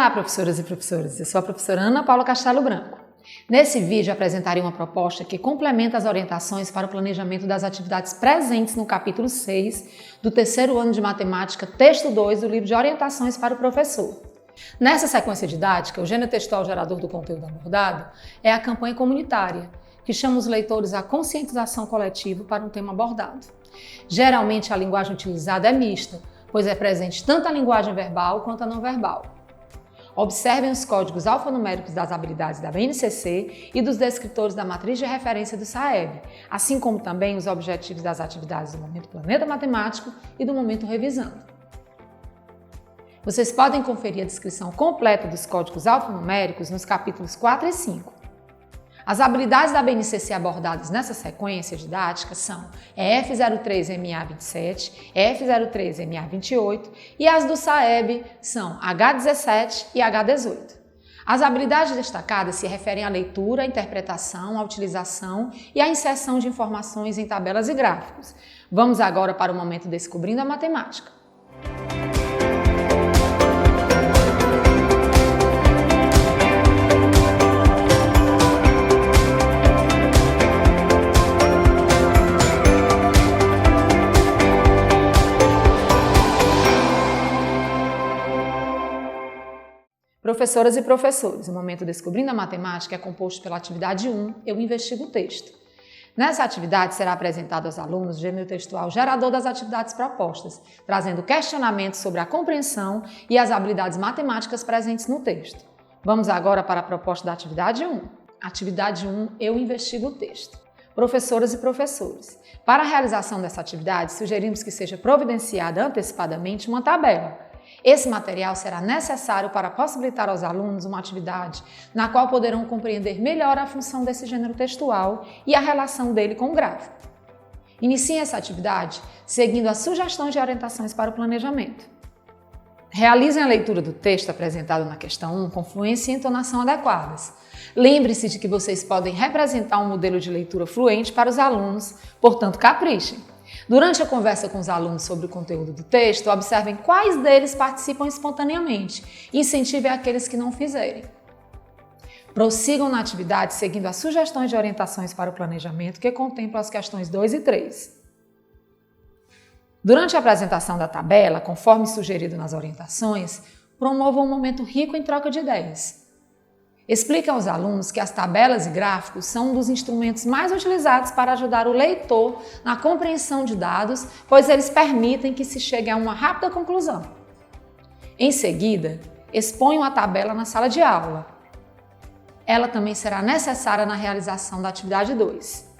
Olá, professoras e professores, eu sou a professora Ana Paula Castelo Branco. Nesse vídeo apresentarei uma proposta que complementa as orientações para o planejamento das atividades presentes no capítulo 6 do terceiro ano de matemática, texto 2 do livro de orientações para o professor. Nessa sequência didática, o gênero textual gerador do conteúdo abordado é a campanha comunitária, que chama os leitores à conscientização coletiva para um tema abordado. Geralmente a linguagem utilizada é mista, pois é presente tanto a linguagem verbal quanto a não verbal. Observem os códigos alfanuméricos das habilidades da BNCC e dos descritores da matriz de referência do SAEB, assim como também os objetivos das atividades do Momento Planeta Matemático e do Momento Revisando. Vocês podem conferir a descrição completa dos códigos alfanuméricos nos capítulos 4 e 5. As habilidades da BNCC abordadas nessa sequência didática são EF03MA27, EF03MA28 e as do SAEB são H17 e H18. As habilidades destacadas se referem à leitura, à interpretação, à utilização e à inserção de informações em tabelas e gráficos. Vamos agora para o momento Descobrindo a Matemática. Professoras e professores, o Momento Descobrindo a Matemática é composto pela atividade 1, Eu Investigo o Texto. Nessa atividade será apresentado aos alunos o gênero textual gerador das atividades propostas, trazendo questionamentos sobre a compreensão e as habilidades matemáticas presentes no texto. Vamos agora para a proposta da atividade 1. Atividade 1, Eu Investigo o Texto. Professoras e professores, para a realização dessa atividade, sugerimos que seja providenciada antecipadamente uma tabela. Esse material será necessário para possibilitar aos alunos uma atividade na qual poderão compreender melhor a função desse gênero textual e a relação dele com o gráfico. Iniciem essa atividade seguindo as sugestões de orientações para o planejamento. Realizem a leitura do texto apresentado na questão 1 com fluência e entonação adequadas. Lembre-se de que vocês podem representar um modelo de leitura fluente para os alunos, portanto, caprichem. Durante a conversa com os alunos sobre o conteúdo do texto, observem quais deles participam espontaneamente e incentivem aqueles que não o fizerem. Prossigam na atividade seguindo as sugestões de orientações para o planejamento que contemplam as questões 2 e 3. Durante a apresentação da tabela, conforme sugerido nas orientações, promovam um momento rico em troca de ideias. Explique aos alunos que as tabelas e gráficos são um dos instrumentos mais utilizados para ajudar o leitor na compreensão de dados, pois eles permitem que se chegue a uma rápida conclusão. Em seguida, exponham a tabela na sala de aula. Ela também será necessária na realização da atividade 2.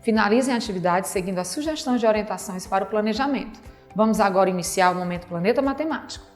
Finalizem a atividade seguindo as sugestões de orientações para o planejamento. Vamos agora iniciar o Momento Planeta Matemático.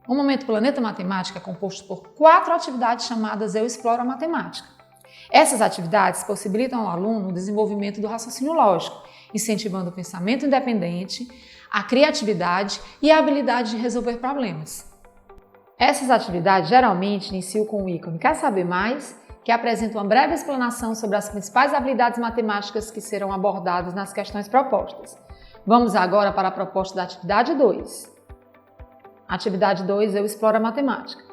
O Momento Planeta Matemática é composto por 4 atividades chamadas Eu Exploro a Matemática. Essas atividades possibilitam ao aluno o desenvolvimento do raciocínio lógico, incentivando o pensamento independente, a criatividade e a habilidade de resolver problemas. Essas atividades geralmente iniciam com o ícone Quer Saber Mais?, que apresenta uma breve explanação sobre as principais habilidades matemáticas que serão abordadas nas questões propostas. Vamos agora para a proposta da atividade 2. Atividade 2, Eu Exploro a Matemática.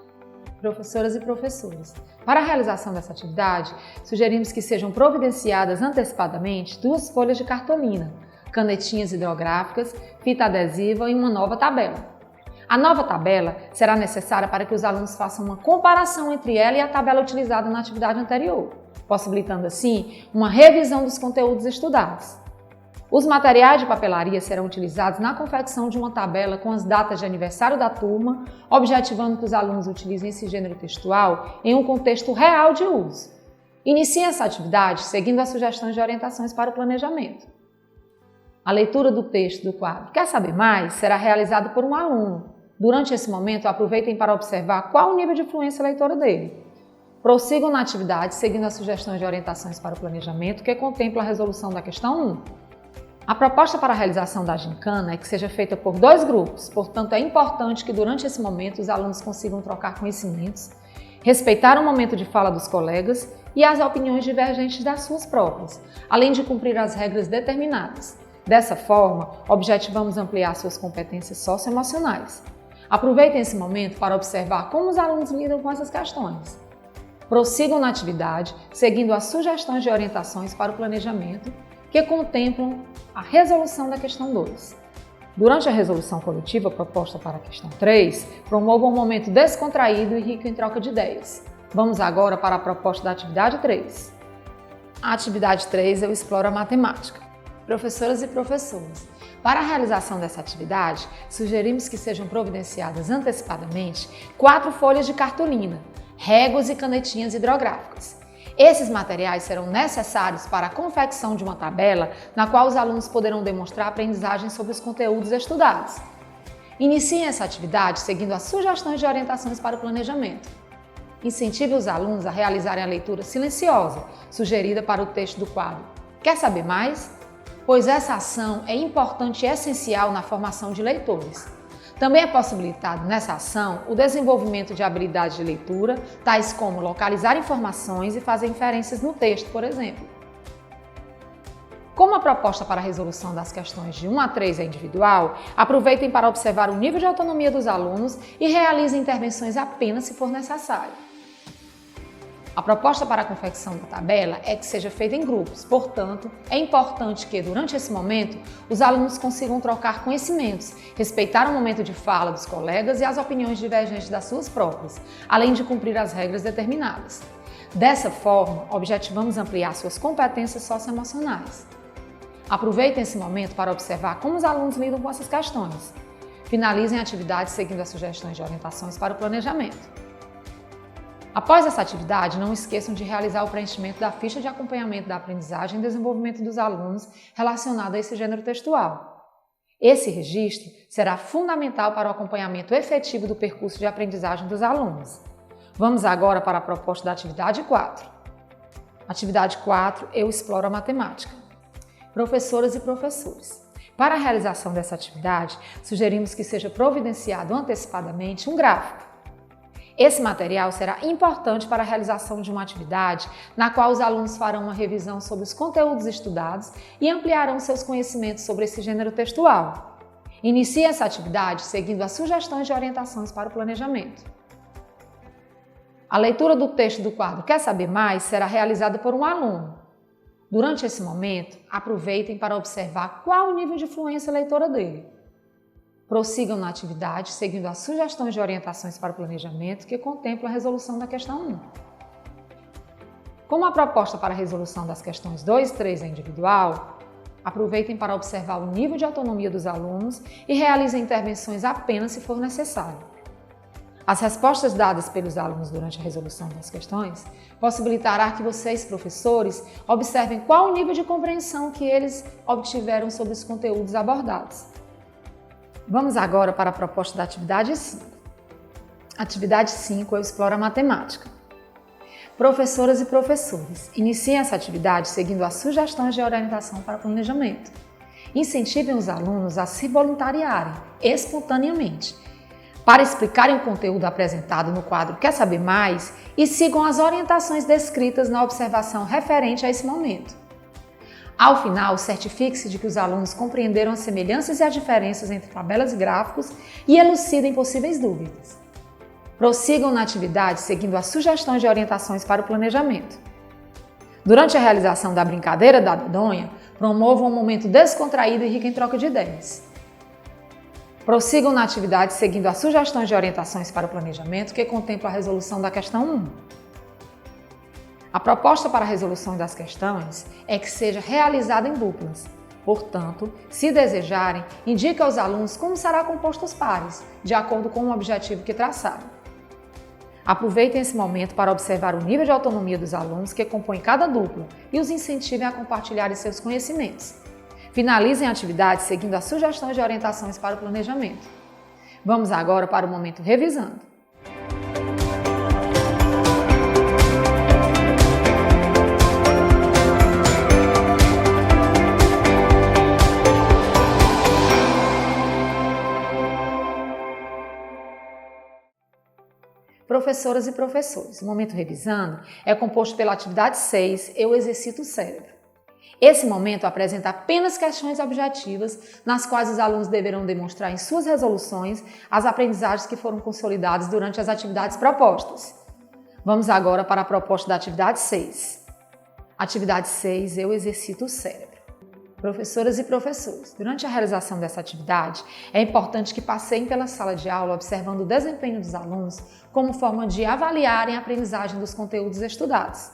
Professoras e professores, para a realização dessa atividade, sugerimos que sejam providenciadas antecipadamente 2 folhas de cartolina, canetinhas hidrográficas, fita adesiva e uma nova tabela. A nova tabela será necessária para que os alunos façam uma comparação entre ela e a tabela utilizada na atividade anterior, possibilitando assim uma revisão dos conteúdos estudados. Os materiais de papelaria serão utilizados na confecção de uma tabela com as datas de aniversário da turma, objetivando que os alunos utilizem esse gênero textual em um contexto real de uso. Inicie essa atividade seguindo as sugestões de orientações para o planejamento. A leitura do texto do quadro "Quer saber mais?" será realizada por um aluno. Durante esse momento, aproveitem para observar qual o nível de fluência leitora dele. Prossigam na atividade seguindo as sugestões de orientações para o planejamento que contempla a resolução da questão 1. A proposta para a realização da gincana é que seja feita por 2 grupos, portanto é importante que durante esse momento os alunos consigam trocar conhecimentos, respeitar o momento de fala dos colegas e as opiniões divergentes das suas próprias, além de cumprir as regras determinadas. Dessa forma, objetivamos ampliar suas competências socioemocionais. Aproveitem esse momento para observar como os alunos lidam com essas questões. Prossigam na atividade, seguindo as sugestões de orientações para o planejamento, que contemplam a resolução da questão 2. Durante a resolução coletiva proposta para a questão 3, promovam um momento descontraído e rico em troca de ideias. Vamos agora para a proposta da atividade 3. A atividade 3 eu exploro a matemática. Professoras e professores, para a realização dessa atividade, sugerimos que sejam providenciadas antecipadamente 4 folhas de cartolina, réguas e canetinhas hidrográficas. Esses materiais serão necessários para a confecção de uma tabela na qual os alunos poderão demonstrar aprendizagem sobre os conteúdos estudados. Iniciem essa atividade seguindo as sugestões de orientações para o planejamento. Incentive os alunos a realizarem a leitura silenciosa, sugerida para o texto do quadro "Quer saber mais?", pois essa ação é importante e essencial na formação de leitores. Também é possibilitado nessa ação o desenvolvimento de habilidades de leitura, tais como localizar informações e fazer inferências no texto, por exemplo. Como a proposta para a resolução das questões de 1 a 3 é individual, aproveitem para observar o nível de autonomia dos alunos e realizem intervenções apenas se for necessário. A proposta para a confecção da tabela é que seja feita em grupos, portanto, é importante que, durante esse momento, os alunos consigam trocar conhecimentos, respeitar o momento de fala dos colegas e as opiniões divergentes das suas próprias, além de cumprir as regras determinadas. Dessa forma, objetivamos ampliar suas competências socioemocionais. Aproveitem esse momento para observar como os alunos lidam com essas questões. Finalizem a atividade seguindo as sugestões de orientações para o planejamento. Após essa atividade, não esqueçam de realizar o preenchimento da ficha de acompanhamento da aprendizagem e desenvolvimento dos alunos relacionada a esse gênero textual. Esse registro será fundamental para o acompanhamento efetivo do percurso de aprendizagem dos alunos. Vamos agora para a proposta da atividade 4. Atividade 4, eu exploro a matemática. Professoras e professores, para a realização dessa atividade, sugerimos que seja providenciado antecipadamente um gráfico. Esse material será importante para a realização de uma atividade na qual os alunos farão uma revisão sobre os conteúdos estudados e ampliarão seus conhecimentos sobre esse gênero textual. Inicie essa atividade seguindo as sugestões de orientações para o planejamento. A leitura do texto do quadro "Quer saber mais?" será realizada por um aluno. Durante esse momento, aproveitem para observar qual o nível de fluência leitora dele. Prossigam na atividade, seguindo as sugestões de orientações para o planejamento que contemplam a resolução da questão 1. Como a proposta para a resolução das questões 2 e 3 é individual, aproveitem para observar o nível de autonomia dos alunos e realizem intervenções apenas se for necessário. As respostas dadas pelos alunos durante a resolução das questões possibilitará que vocês, professores, observem qual o nível de compreensão que eles obtiveram sobre os conteúdos abordados. Vamos agora para a proposta da atividade 5. Atividade 5, eu exploro a matemática. Professoras e professores, iniciem essa atividade seguindo as sugestões de orientação para o planejamento. Incentivem os alunos a se voluntariarem espontaneamente para explicarem o conteúdo apresentado no quadro "Quer saber mais?" e sigam as orientações descritas na observação referente a esse momento. Ao final, certifique-se de que os alunos compreenderam as semelhanças e as diferenças entre tabelas e gráficos e elucidem possíveis dúvidas. Prossigam na atividade seguindo as sugestões de orientações para o planejamento. Durante a realização da brincadeira da dedonha, promovam um momento descontraído e rico em troca de ideias. Prossigam na atividade seguindo as sugestões de orientações para o planejamento que contemplam a resolução da questão 1. A proposta para a resolução das questões é que seja realizada em duplas. Portanto, se desejarem, indique aos alunos como será composto os pares, de acordo com o objetivo que traçaram. Aproveitem esse momento para observar o nível de autonomia dos alunos que compõem cada dupla e os incentivem a compartilharem seus conhecimentos. Finalizem a atividade seguindo as sugestões de orientações para o planejamento. Vamos agora para o momento revisando. Professoras e professores, o momento revisando é composto pela atividade 6, Eu Exercito o Cérebro. Esse momento apresenta apenas questões objetivas, nas quais os alunos deverão demonstrar em suas resoluções as aprendizagens que foram consolidadas durante as atividades propostas. Vamos agora para a proposta da atividade 6. Atividade 6, Eu Exercito o Cérebro. Professoras e professores, durante a realização dessa atividade, é importante que passeiem pela sala de aula observando o desempenho dos alunos como forma de avaliarem a aprendizagem dos conteúdos estudados.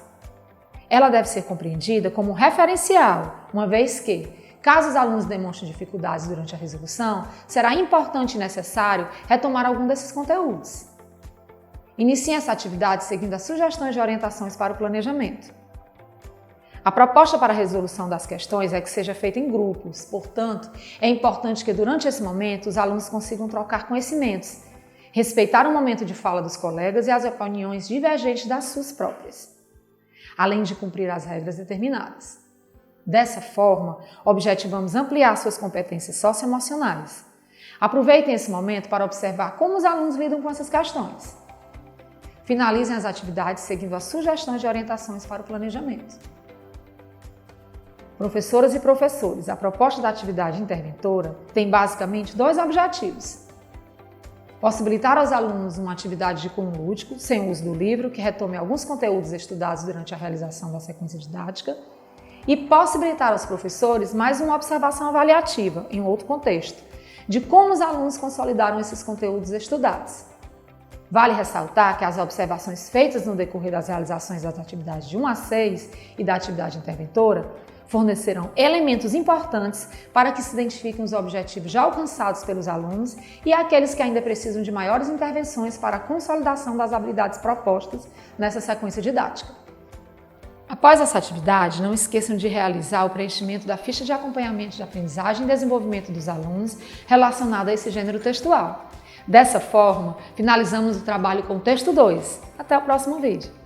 Ela deve ser compreendida como referencial, uma vez que, caso os alunos demonstrem dificuldades durante a resolução, será importante e necessário retomar algum desses conteúdos. Iniciem essa atividade seguindo as sugestões de orientações para o planejamento. A proposta para a resolução das questões é que seja feita em grupos, portanto, é importante que durante esse momento os alunos consigam trocar conhecimentos, respeitar o momento de fala dos colegas e as opiniões divergentes das suas próprias, além de cumprir as regras determinadas. Dessa forma, objetivamos ampliar suas competências socioemocionais. Aproveitem esse momento para observar como os alunos lidam com essas questões. Finalizem as atividades seguindo as sugestões de orientações para o planejamento. Professoras e professores, a proposta da atividade interventora tem basicamente dois objetivos. Possibilitar aos alunos uma atividade de cunho lúdico, sem o uso do livro, que retome alguns conteúdos estudados durante a realização da sequência didática, e possibilitar aos professores mais uma observação avaliativa, em outro contexto, de como os alunos consolidaram esses conteúdos estudados. Vale ressaltar que as observações feitas no decorrer das realizações das atividades de 1 a 6 e da atividade interventora fornecerão elementos importantes para que se identifiquem os objetivos já alcançados pelos alunos e aqueles que ainda precisam de maiores intervenções para a consolidação das habilidades propostas nessa sequência didática. Após essa atividade, não esqueçam de realizar o preenchimento da ficha de acompanhamento de aprendizagem e desenvolvimento dos alunos relacionada a esse gênero textual. Dessa forma, finalizamos o trabalho com o texto 2. Até o próximo vídeo.